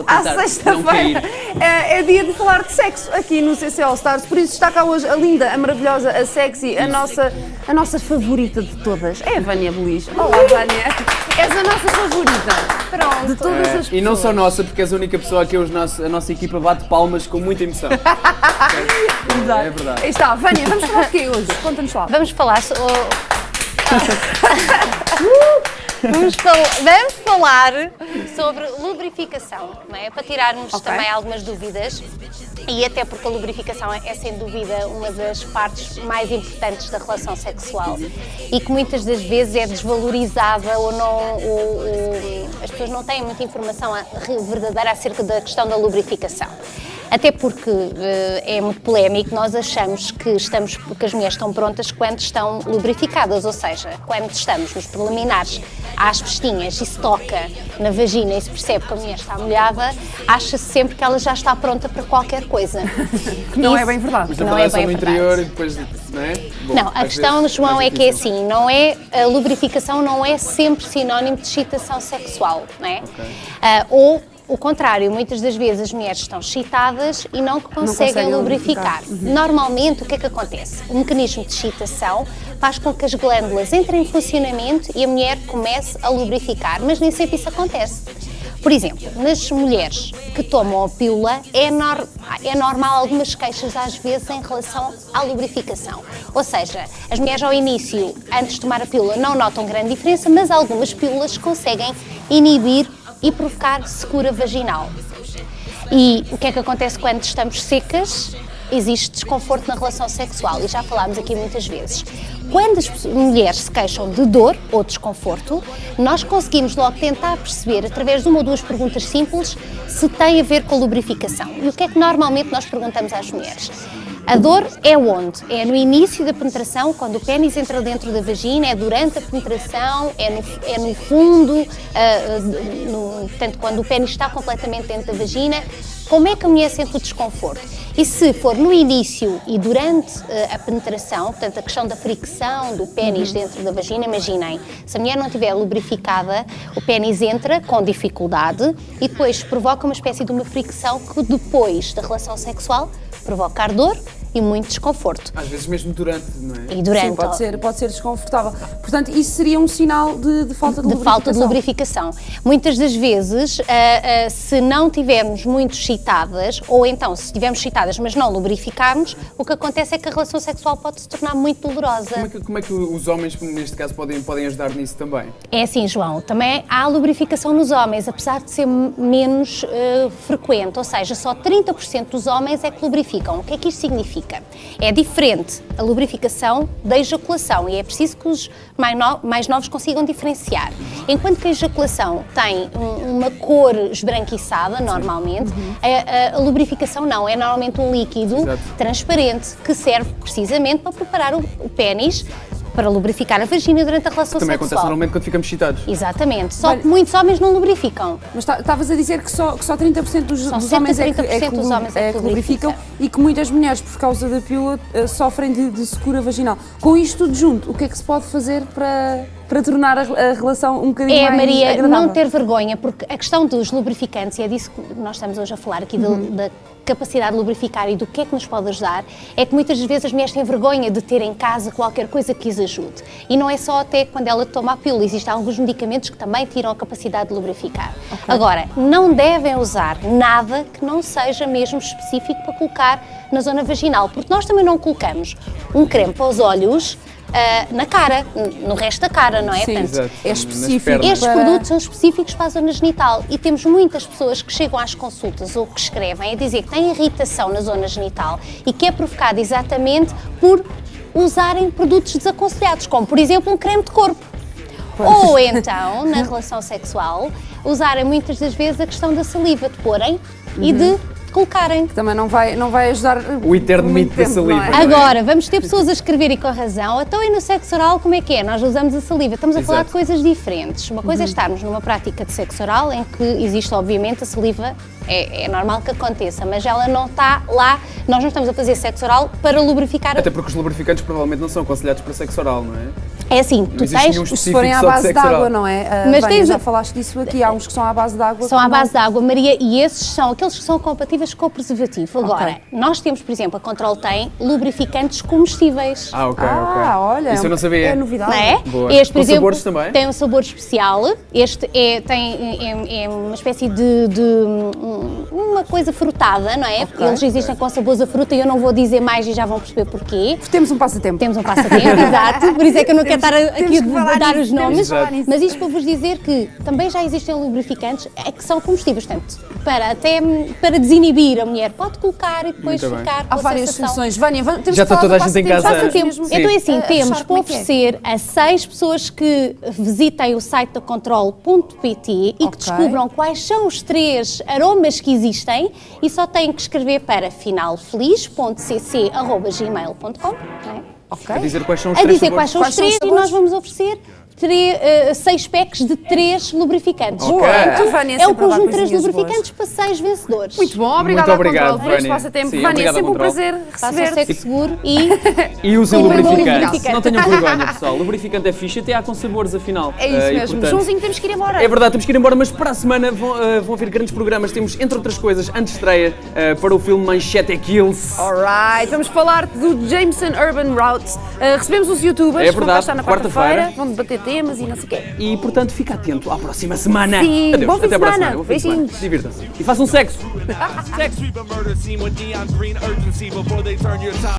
À sexta-feira é dia de falar de sexo aqui no CC All Stars, por isso está cá hoje a linda, a maravilhosa, a sexy, a nossa favorita de todas, é a Vânia Belis. Olá, Vânia, és a nossa favorita. Pronto. De todas as pessoas. E não só nossa, porque és a única pessoa que a nossa equipa bate palmas com muita emoção. É verdade. Aí está, Vânia, vamos falar de quê hoje? Conta-nos lá. Vamos falar sobre lubrificação, não é? Para tirarmos também algumas dúvidas, e até porque a lubrificação é sem dúvida uma das partes mais importantes da relação sexual e que muitas das vezes é desvalorizada ou as pessoas não têm muita informação verdadeira acerca da questão da lubrificação. Até porque é muito polémico, nós achamos que as mulheres estão prontas quando estão lubrificadas, ou seja, quando estamos nos preliminares às pestinhas e se toca na vagina e se percebe que a mulher está molhada, acha-se sempre que ela já está pronta para qualquer coisa. Não é bem verdade. Mas não é bem no interior e depois, não é? Bom, não, a questão, João, é que é assim, a lubrificação não é sempre sinónimo de excitação sexual, não é? Ou o contrário, muitas das vezes as mulheres estão excitadas e não conseguem lubrificar. Normalmente, o que é que acontece? O mecanismo de excitação faz com que as glândulas entrem em funcionamento e a mulher comece a lubrificar, mas nem sempre isso acontece. Por exemplo, nas mulheres que tomam a pílula, é normal algumas queixas às vezes em relação à lubrificação. Ou seja, as mulheres ao início, antes de tomar a pílula, não notam grande diferença, mas algumas pílulas conseguem inibir e provocar secura vaginal. E o que é que acontece quando estamos secas? Existe desconforto na relação sexual, e já falámos aqui muitas vezes. Quando as mulheres se queixam de dor ou desconforto, nós conseguimos logo tentar perceber, através de uma ou duas perguntas simples, se tem a ver com a lubrificação. E o que é que normalmente nós perguntamos às mulheres? A dor é onde? É no início da penetração, quando o pénis entra dentro da vagina, é durante a penetração, é no fundo, portanto, quando o pénis está completamente dentro da vagina. Como é que a mulher sente o desconforto? E se for no início e durante a penetração, portanto, a questão da fricção do pénis dentro da vagina, imaginem, se a mulher não estiver lubrificada, o pénis entra com dificuldade e depois provoca uma espécie de uma fricção que depois da relação sexual provoca ardor e muito desconforto. Às vezes mesmo durante, não é? E durante. Sim, pode ser desconfortável. Portanto, isso seria um sinal de falta de lubrificação. Falta de lubrificação. Muitas das vezes, se não tivermos muito excitadas, ou então se estivermos excitadas mas não lubrificarmos, o que acontece é que a relação sexual pode se tornar muito dolorosa. Como é que os homens, neste caso, podem ajudar nisso também? É assim, João, também há lubrificação nos homens, apesar de ser menos frequente, ou seja, só 30% dos homens é que lubrificam. O que é que isto significa? É diferente a lubrificação da ejaculação e é preciso que os mais novos consigam diferenciar. Enquanto que a ejaculação tem uma cor esbranquiçada, normalmente, a lubrificação não, é normalmente um líquido transparente que serve precisamente para preparar o pénis para lubrificar a vagina durante a relação Também sexual. Acontece normalmente quando ficamos excitados. Exatamente, só que muitos homens não lubrificam. Mas estavas a dizer que só 30% dos homens é que lubrificam e que muitas mulheres, por causa da pílula, sofrem de secura vaginal. Com isto tudo junto, o que é que se pode fazer para tornar a relação um bocadinho mais Maria, agradável? não ter vergonha, porque a questão dos lubrificantes, e é disso que nós estamos hoje a falar aqui, da capacidade de lubrificar e do que é que nos pode ajudar, é que muitas vezes as mulheres têm vergonha de ter em casa qualquer coisa que as ajude. E não é só até quando ela toma a pílula, existem alguns medicamentos que também tiram a capacidade de lubrificar. Agora, não devem usar nada que não seja mesmo específico para colocar na zona vaginal, porque nós também não colocamos um creme para os olhos na cara, no resto da cara, não é? Sim, portanto, é específico. estes produtos são específicos para a zona genital e temos muitas pessoas que chegam às consultas ou que escrevem a dizer que têm irritação na zona genital e que é provocada exatamente por usarem produtos desaconselhados, como por exemplo um creme de corpo. Ou então, na relação sexual, usarem muitas das vezes a questão da saliva, de porem e de colocarem. Também não vai ajudar o eterno mito da saliva. Agora, vamos ter pessoas a escrever e com razão, então e no sexo oral como é que é? Nós usamos a saliva, estamos a falar de coisas diferentes. Uma coisa é estarmos numa prática de sexo oral em que existe obviamente a saliva, é normal que aconteça, mas ela não está lá, nós não estamos a fazer sexo oral para lubrificar. Até porque os lubrificantes provavelmente não são aconselhados para sexo oral, não é? É assim, tu existe nenhum tens... Se forem à Específico só de base de sexo oral. água, não é? Mas Vânia, tens- já falaste disso aqui, há uns que são à base de água. São à que base de água, Maria, e esses são aqueles que são compatíveis com o preservativo. Agora, Ok. nós temos, por exemplo, a Control tem lubrificantes comestíveis. Ah, ok, Ah, ok. olha, Isso eu não sabia. é novidade. Não é? Boa. Este, por Com exemplo, sabores também? tem um sabor especial. Este é uma espécie de uma coisa frutada, não é? Ok. Porque eles existem com sabores a fruta e eu não vou dizer mais e já vão perceber porquê. Temos um passatempo. Temos um passatempo, exato, por isso é que eu não quero estar aqui que falar a dar nisso, os temos nomes, que falar nisso. mas isto para vos dizer que também já existem lubrificantes que são comestíveis, portanto, para desinibir a mulher, pode colocar e depois Muito bem. ficar com Há a várias sensação. soluções. Vânia, temos Já que está falar toda do a gente em passatempo. casa. Passatempo. Mesmo. Então é assim, A temos achar para como é que é. oferecer a 6 pessoas que visitem o site da Control.pt e Ok. que descubram quais são os 3 aromas que existem e só têm que escrever para finalfeliz.cc@gmail.com, não é? Ok. A dizer quais são os A três dizer quais sabores. são os Quais são os 3 e nós sabores? vamos oferecer 6 packs de 3 lubrificantes. Ok. Portanto, Vânia, é o sempre a dar conjunto de 3 coisinhas lubrificantes para 6 vencedores. Muito bom, obrigada Muito obrigado, à Control por este Vânia. passatempo. Sim, Vânia, é obrigado, sempre um Control. prazer Façam receber-te. sexo seguro e E usem E bem lubrificante. lubrificante. Não tenham vergonha, pessoal. Lubrificante é fixe, até há com sabores, afinal. É isso E, mesmo. portanto, Joãozinho, temos que ir embora. É verdade, temos que ir embora, mas para a semana vão haver grandes programas. Temos, entre outras coisas, antestreia para o filme Manchete Kills. Alright, vamos falar do Jameson Urban Routes. Recebemos os youtubers, É vão cá verdade, estar na quarta-feira. quarta-feira, vão debater temas e não sei o quê. E, portanto, fica atento à próxima semana. Sim, Adeus, bom fim de até para a semana. semana. Bom fim de semana. Beijinhos. Divirtam-se. E façam sexo. Sweep a murder scene with neon green urgency before they turn your top.